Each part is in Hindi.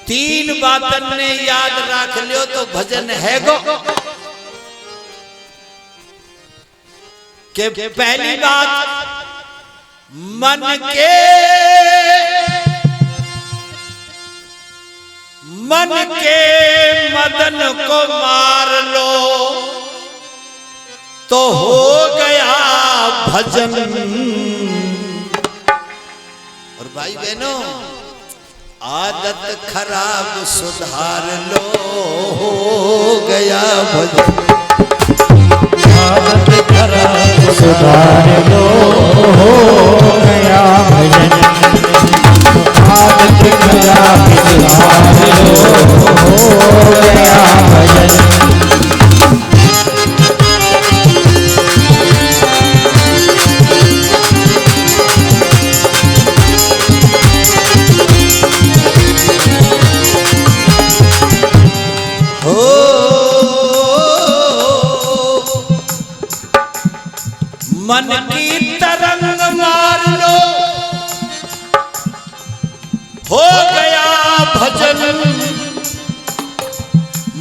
तीन बातन ने याद रख लियो तो भजन है गो। के पहली बात मन के मदन को मार लो तो हो गया भजन। और भाई बहनों, आदत खराब सुधार लो, हो गया भजन। आदत खराब सुधार लो, हो गया भजन। आदत खराब सुधार लो, हो गया भजन। मन की तरंग मार लो, हो गया भजन।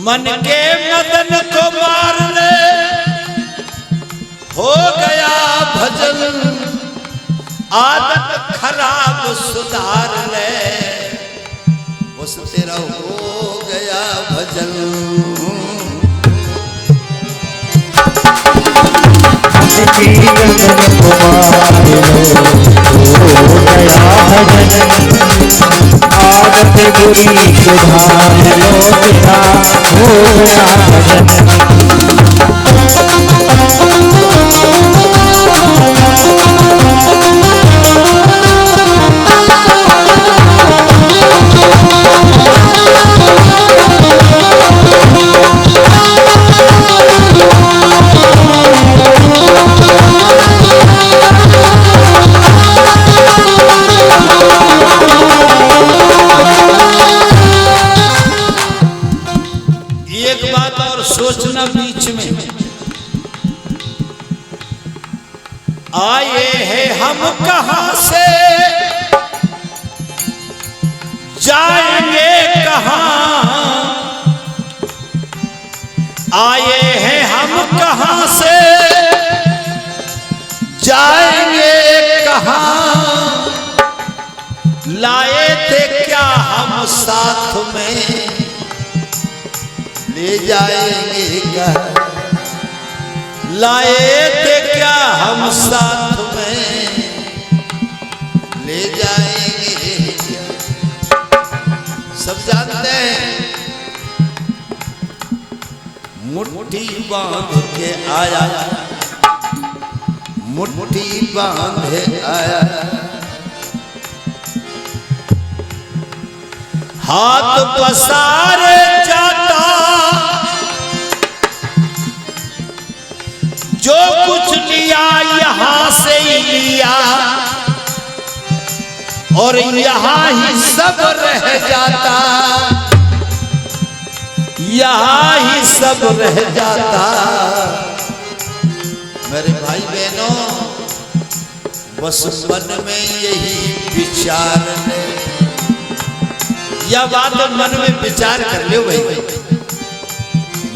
मन के मदन को मार ले, हो गया भजन। आदत खराब सुधार ले, बस तेरा हो गया भजन। मदन को मार लो, हो गया भजन। आदत बुरी सुधार लो, तेरा हो गया भजन। सोचना बीच में, आए हैं हम कहां से, जाएंगे कहां। आए हैं हम कहां से, जाएंगे कहां। लाए थे क्या हम साथ में, ले जाएंगे क्या। लाए थे क्या हम साथ में, ले जाएंगे क्या। सब जानते हैं मुट्ठी बांध के आया, मुट्ठी बांधे आया। हाथ पसारे जाता, जो कुछ लिया यहां से ही लिया, और यहां ही सब रह जाता, यहां ही सब रह जाता। मेरे भाई बहनों, बस मन में यही विचार ले, या बात मन में विचार कर लो भाई।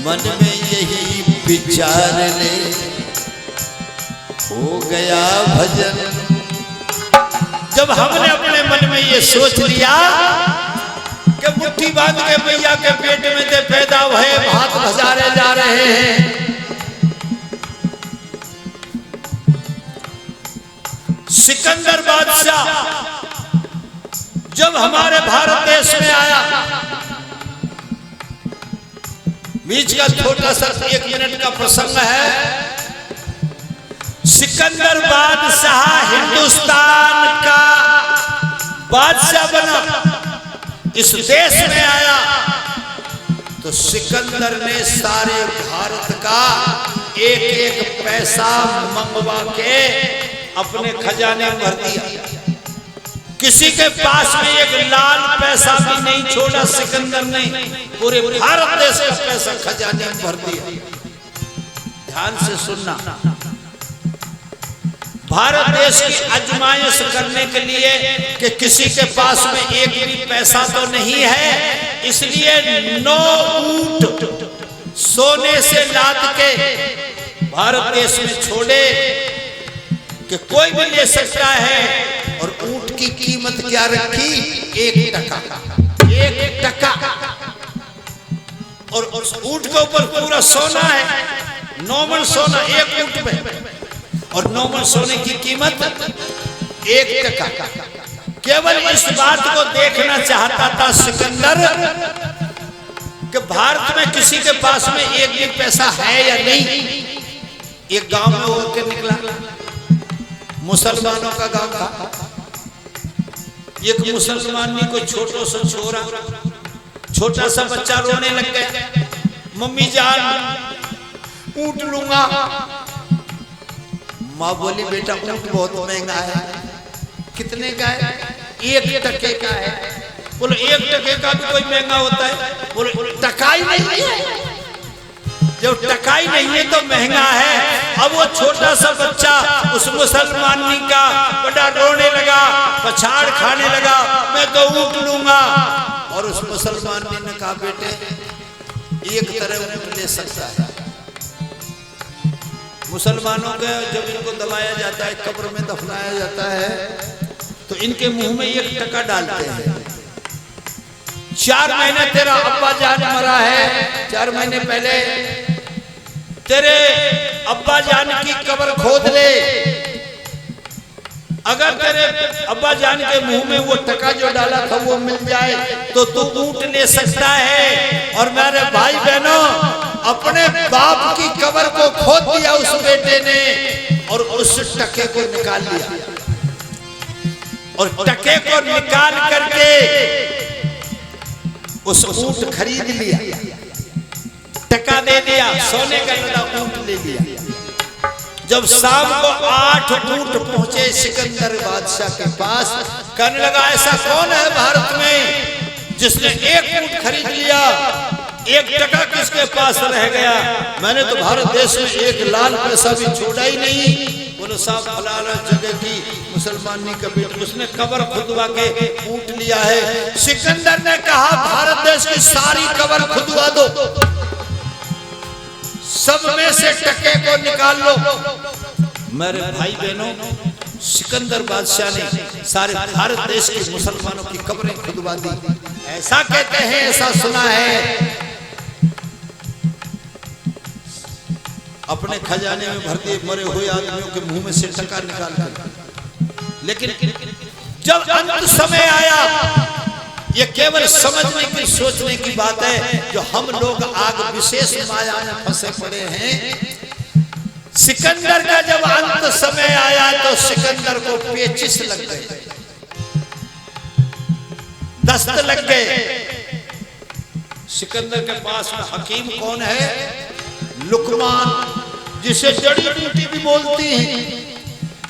मन में यही विचार ले, हो गया भजन। जब हमने अपने मन में ये सोच लिया कि मुट्ठी बांध के मैया के पेट में से पैदा हुए भात भजारे जा रहे हैं। सिकंदर बादशाह जब हमारे भारत देश में आया, बीच का छोटा सा 1 मिनट का प्रसंग है। सिकंदर बादशाह हिंदुस्तान का बादशाह बना, इस देश में आया तो सिकंदर ने सारे भारत का एक एक पैसा मंगवा के अपने खजाने में भर दिया। किसी के पास में एक लाल पैसा भी नहीं छोड़ा सिकंदर ने, पूरे भारत देश का पैसा खजाने में भर दिया। ध्यान से सुनना, भारत देश की आजमाइश करने के लिए कि किसी के पास में एक भी पैसा तो नहीं है, इसलिए 9 ऊंट सोने से लाद के भारत देश में छोड़े कि कोई भी ले सकता है। और ऊंट की कीमत क्या रखी? 1 टका। 1 टका। और ऊंट के ऊपर पूरा सोना है, 9 मन सोना 1 ऊंट में। और 9 मन सोने की कीमत 1 टका। केवल इस बात को देखना चाहता था सिकंदर कि भारत में किसी के पास में एक भी पैसा है या नहीं। एक गांव में होकर निकला, मुसलमानों का गांव था। एक मुसलमानी को छोटा सा बच्चा रोने लग गया, मम्मी जान ऊंट लूंगा। माँ बोली बेटा ऊंट बहुत महंगा है। कितने का है? 1 टके का है। बोलो 1 टके का भी कोई महंगा होता है? बोलो टकाई नहीं है। जब टकाई नहीं है तो महंगा है। अब वो छोटा सा बच्चा उस मुसलमानी का बड़ा रोने लगा, पछाड़ खाने लगा, मैं तो ऊंट लूंगा। और उस मुसलमान ने कहा बेटे एक तरह ऊंट ले सकता है। मुसलमानों का जब इनको दबाया जाता है, कब्र में दफनाया जाता है, तो इनके मुंह में 1 टका डालते हैं। 4 महीने तेरा अब्बा जान मरा है, 4 महीने पहले तेरे अब्बा जान की कब्र खोद ले। अगर तेरे अब्बा जान के मुंह में वो टका जो डाला था वो मिल जाए तो तू ऊंट ले सकता है। और मेरे भाई बहनों, अपने बाप की कब्र को खोद दिया उस बेटे ने और उस टके को निकाल लिया। और टके को निकाल करके उस ऊंट खरीद लिया, टका दे दिया, सोने का लदा ऊंट ले लिया। जब शाम को 8 ऊंट पहुंचे सिकंदर बादशाह के पास, कहने लगा ऐसा कौन है भारत में जिसने 1 ऊंट खरीद लिया? 1 टका किसके पास रह गया? मैंने तो भारत देश में 1 लाल पैसा भी छोड़ा ही नहीं। बोलो साहब फलाना जगह की मुसलमानी का बेटा, उसने कब्र खुदवा के ऊंट लिया है। सिकंदर ने कहा भारत देश की सारी कब्र खुदवा दो, सब में से टके को निकाल लो। मेरे भाई बहनों, सिकंदर बादशाह ने सारे भारत देश के मुसलमानों की कब्रें खुदवा दी। ऐसा कहते हैं, ऐसा सुना है, अपने खजाने में भर दिए मरे हुए आदमियों के मुंह में से टका निकाल कर। लेकिन जब अंत समय आया, ये केवल समझने की सोचने की बात है, जो हम लोग आग विशेष माया में फंसे पड़े हैं। सिकंदर का जब अंत समय आया तो सिकंदर को पेचिश लग गए, दस्त लग गए। सिकंदर के पास में हकीम कौन है? लुकमान, जिसे जड़ी बूटी भी बोलती हैं।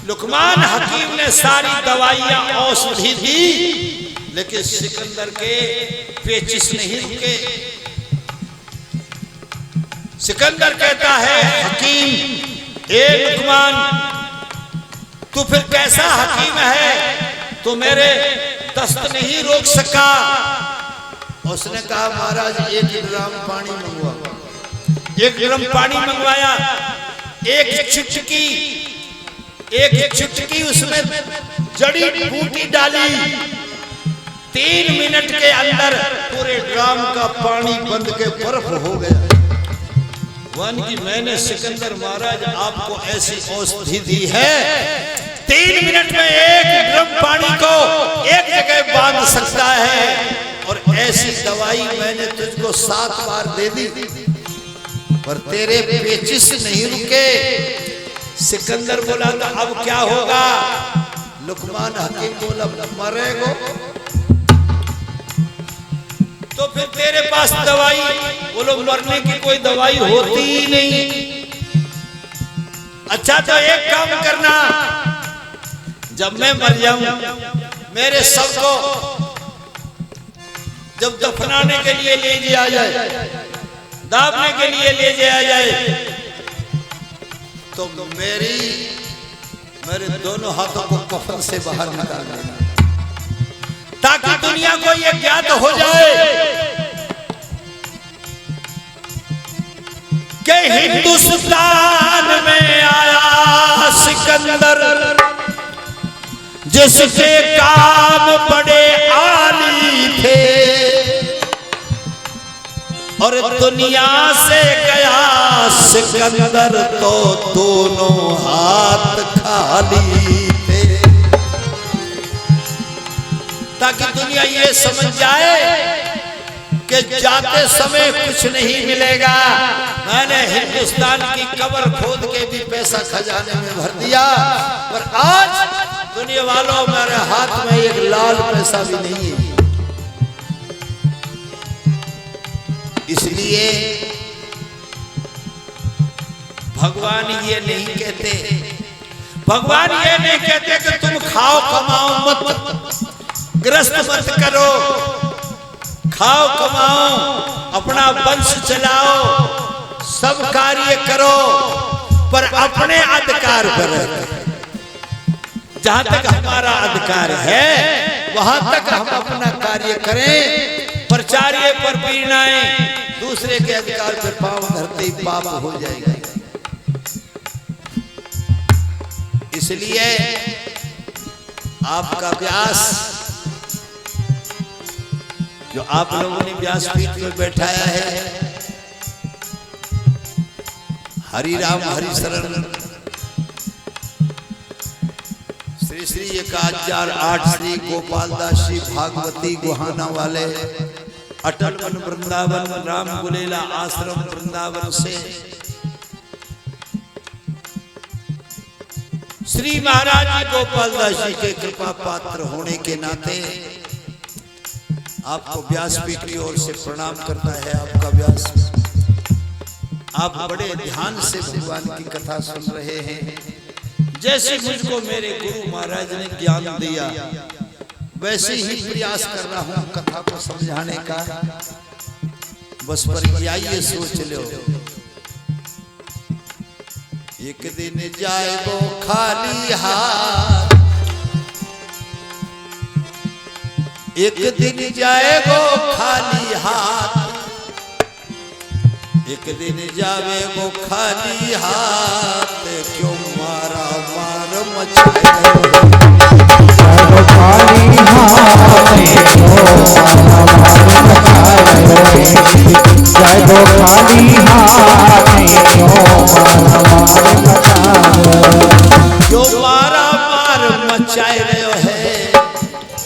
लुकमान हकीम ने सारी दवाइयां औषधि दी, लेकिन सिकंदर के पेचिश नहीं रुके। सिकंदर कहता है हकीम, ए लुकमान तू फिर कैसा हकीम है, तो मेरे दस्त नहीं रोक सका। उसने कहा महाराज 1 ड्राम पानी मंगवा। 1 ड्रम पानी मंगवाया, एक चुटकी उसमें जड़ी बूटी डाली। 3 मिनट के अंदर पूरे ड्राम का पानी बंद के बर्फ हो गया। वन की मैंने सिकंदर महाराज आपको ऐसी औषधि दी है, 3 मिनट में 1 ड्रम पानी को एक जगह बांध सकता है। और ऐसी दवाई मैंने तुझको 7 बार दे दी, पर तेरे पेचिश नहीं रुके। सिकंदर बोला तो अब क्या होगा? लुकमान हकीम बोला मरेगो। तो फिर तेरे पास दवाई? बोलो मरने की कोई दवाई होती ही नहीं। अच्छा तो एक काम करना, जब मैं मर जाऊं मेरे शव को जब दफनाने के लिए ले जाया जाए, दाबने के लिए ले जाया जाए, तो मेरे दोनों हाथों को कफन से बाहर निकाल देना, ताकि दुनिया को यह ज्ञात हो जाए हिंदुस्तान में आया सिकंदर, जिसके काम बड़े आली थे, और दुनिया से गया सिकंदर तो दोनों हाथ खाली थे। ताकि दुनिया ये समझ जाए कि जाते समय कुछ नहीं मिलेगा। मैंने हिंदुस्तान की कब्र खोद के भी पैसा खजाने में भर दिया, पर आज दुनिया वालों मेरे हाथ में एक लाल पैसा भी नहीं है। इसलिए भगवान ये नहीं कहते, भगवान ये नहीं कहते कि तुम खाओ कमाओ मत, ग्रस्त मत करो, खाओ कमाओ, अपना वंश चलाओ, सब कार्य करो, पर अपने अधिकार पर जहां तक हमारा अधिकार है वहां तक हम अपना कार्य करें। प्रचार्य पर पीड़ाएं, दूसरे के अधिकार पर पांव धरते ही पाप हो जाएगा। इसलिए आपका व्यास जो आप लोगों ने व्यासपीठ में बैठाया है, हरि राम हरि शरण श्री श्री 1008 श्री गोपाल दास जी भागवती गुहाना वाले अटल वन वृंदावन राम गुलेला आश्रम वृंदावन से श्री महाराज जी गोपाल दास जी के कृपा पात्र होने के नाते आपको व्यासपीठ की ओर से प्रणाम करता है आपका व्यास। आप बड़े ध्यान से भगवान की कथा सुन रहे हैं। जैसे मुझको मेरे गुरु महाराज ने ज्ञान दिया वैसे ही प्रयास कर रहा हूं कथा को समझाने का। बस पर आइए सोच लो, एक दिन जाए वो खाली हाथ, एक दिन जाए वो खाली हाथ, एक दिन जावे वो खाली हाथ, क्यों मारा मार मचाए खाली हाथ जय गो खाली हाथ क्यों मारा मार मचाए रहे है,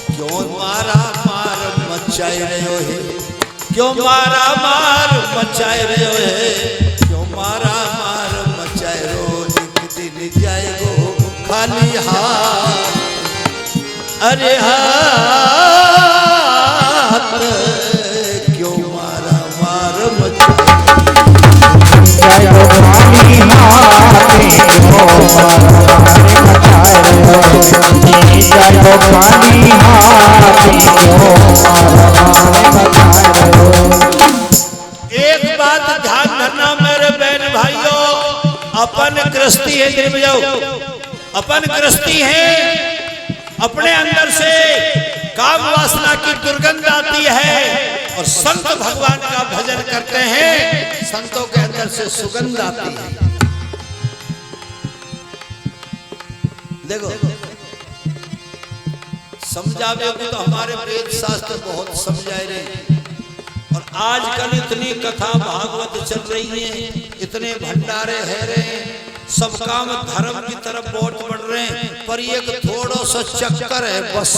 क्यों मारा मार मचाए रहे है, क्यों मारा मार मचाए रहे है, क्यों मारा मार मचाए रो, एक दिन जाएगो खाली हाथ, अरे हाथ क्यों मारा मार मचाए जय गो खाली हाथ जय गो खाली हाथ। एक बात ध्यान रखना मेरे बहन भाइयों, अपन गृहस्थी है, इधर में जाओ, अपन गृहस्थी है, अपने अंदर से काम वासना की दुर्गंध आती है, और संत भगवान का भजन करते हैं, संतों के अंदर से सुगंध आती है। देखो समझावे को तो हमारे वेद शास्त्र बहुत समझाए रहे, और आजकल इतनी कथा भागवत चल रही है, इतने भंडारे है रहे, सब काम धर्म की तरफ बहुत बढ़ रहे हैं, पर एक थोड़ा सा चक्कर है बस।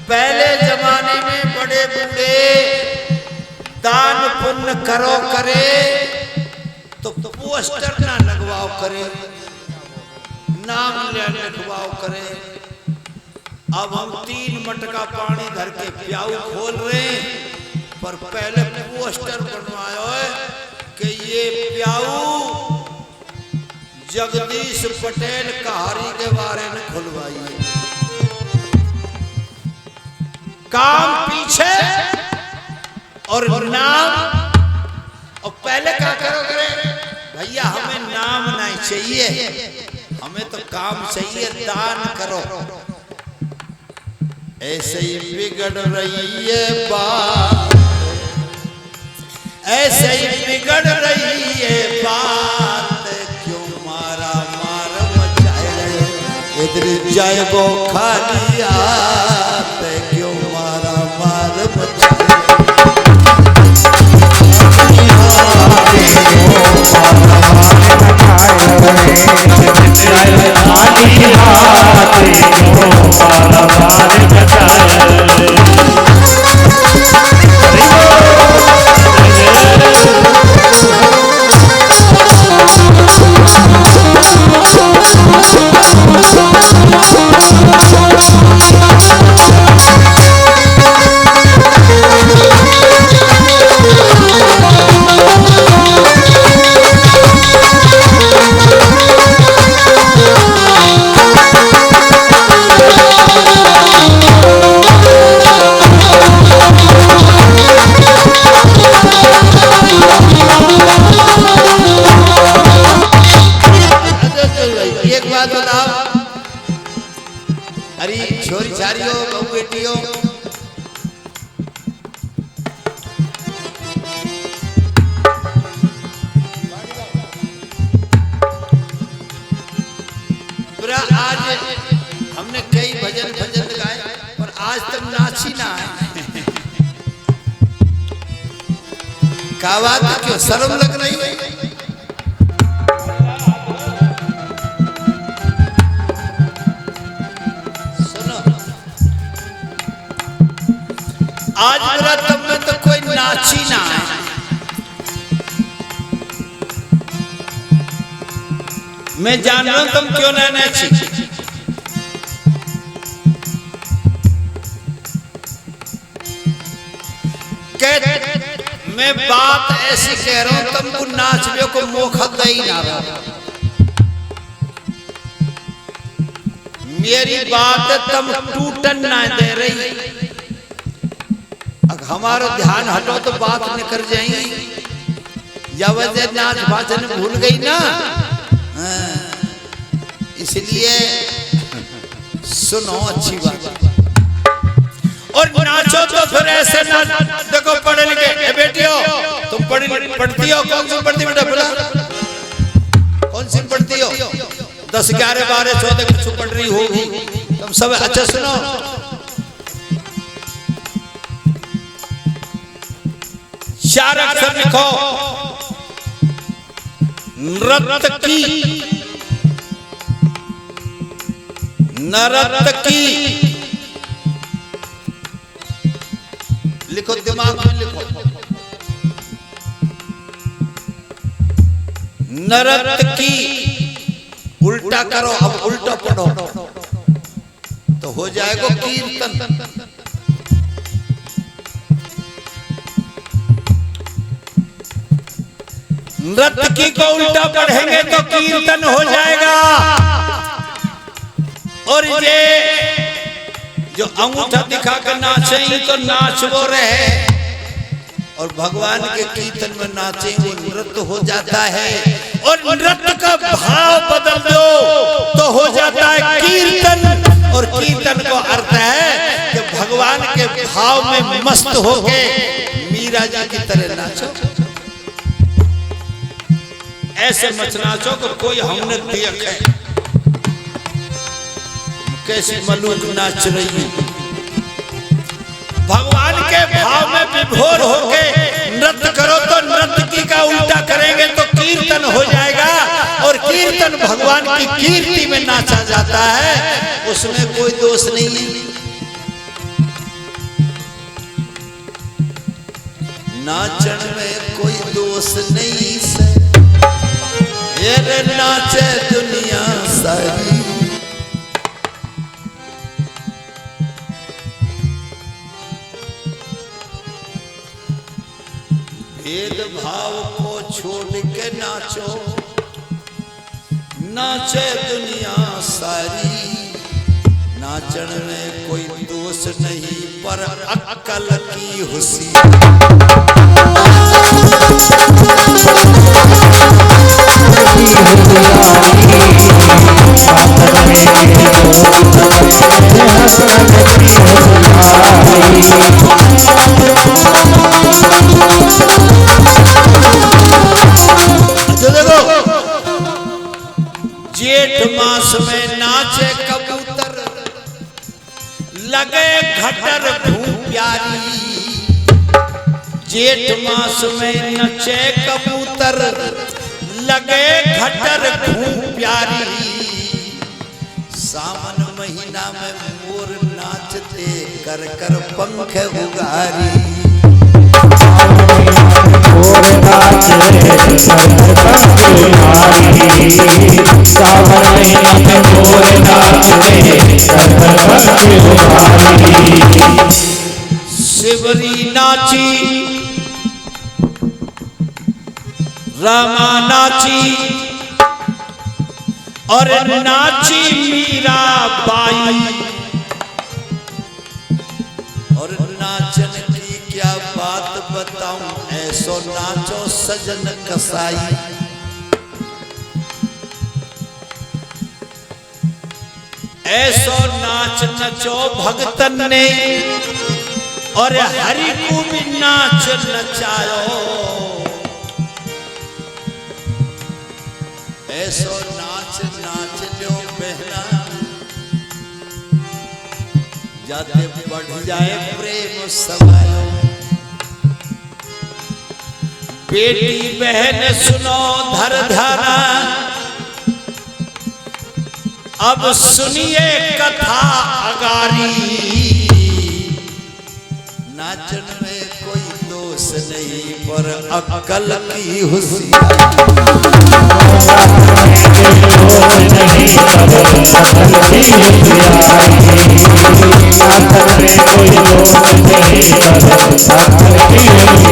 पहले जमाने में बड़े बूढ़े दान पुण्य करो करे तो पोस्टर ना लगवाओ करे, नाम लिखवाओ करे। अब हम 3 मटका पानी धर के प्याऊ खोल रहे हैं, पर पहले पोस्टर बनवाया है कि ये प्याऊ जगदीश पटेल कहारी के बारे में खुलवाइए। काम पीछे और नाम, और पहले क्या करोगे भैया, हमें नाम नहीं चाहिए, हमें तो काम चाहिए, दान करो। ऐसे ही बिगड़ रही है बात, ऐसे ही बिगड़ रही है बात, क्यों मारा मार मचाए इधर जाए वो खाली हाथ, क्यों मारा मार मचाए छोरी छारियों बहु बेटियों, आज हमने कई भजन गाए और आज तक नाची ना है। क्या बात है, क्यों शर्म लग रही है? आज मेरा तब में तो कोई नाची ना है। मैं जान रहा हूं तुम क्यों ना नाची। मैं बात ऐसी कह रहा हूं तुमको नाचने को मौका दे ही ना रहा। मेरी बात तुम टूटन ना दे रही। अगर हमारा ध्यान हटो तो बात निकल जाएगी। या वजह नाच भाषण भूल गई ना, इसलिए सुनो अच्छी बात और नाचो तो फिर ऐसे ना। देखो पढ़े लिखे बेटियों, तुम पढ़ती हो? कौन सी पढ़ती बेटा? कौन सी पढ़ती हो? 10, 11, 12, 14 कुछ पढ़ रही होगी तुम सब। अच्छा सुनो, चार अक्षर लिखो। नर्तकी, नर्तकी लिखो, दिमाग में लिखो। नर्तकी उल्टा करो, अब उल्टा पढ़ो तो हो जाएगा कीर्तन। नर्तकी को उल्टा पढ़ेंगे तो कीर्तन हो जाएगा। और ये जो अंगूठा दिखा कर नाचे तो नाच वो रहे, और भगवान के कीर्तन में नाचे वो नृत्य हो जाता है। और नृत्य का भाव बदल दो तो हो जाता है कीर्तन। और कीर्तन को अर्थ है कि भगवान के भाव में मस्त होके मीरा जी की तरह नाचो। ऐसे मत नाचो को कोई हमने देख है कैसी मलूक नाच रही है। भगवान के भाव में विभोर होके नृत्य करो तो नर्तकी का उल्टा करेंगे तो कीर्तन हो जाएगा। और कीर्तन भगवान की कीर्ति में नाचा जाता है, उसमें कोई दोष नहीं है। नाचन में कोई दोष नहीं से, ये नाचे दुनिया सारी। भेदभाव को छोड़ के नाचो, नाचे दुनिया सारी। नाचन में कोई दोष नहीं पर अक्कल की हुसी। लगे घटर भू प्यारी, जेठ मास में नचे कबूतर, लगे घटर भू प्यारी। सावन महीना में मोर नाचते कर कर पंख उगारी। मोर नाचे सावन महीना में मोर नाचे शिवरी नाची, रामा नाची और नाची मीरा बाई। और नाचन की क्या बात बताऊं, ऐसो नाचो सजन कसाई। ऐसो नाच नचो भगतन ने और हरि को भी नाच नचायो। ऐसो नाच नाच लो बहना, जाते बढ़ जाए प्रेम समायो। बेटी बहन सुनो धर धारा, अब सुनिए कथा अगारी। नाचन में कोई दोष नहीं पर अक्कल की होशियारी। कोई दोष नहीं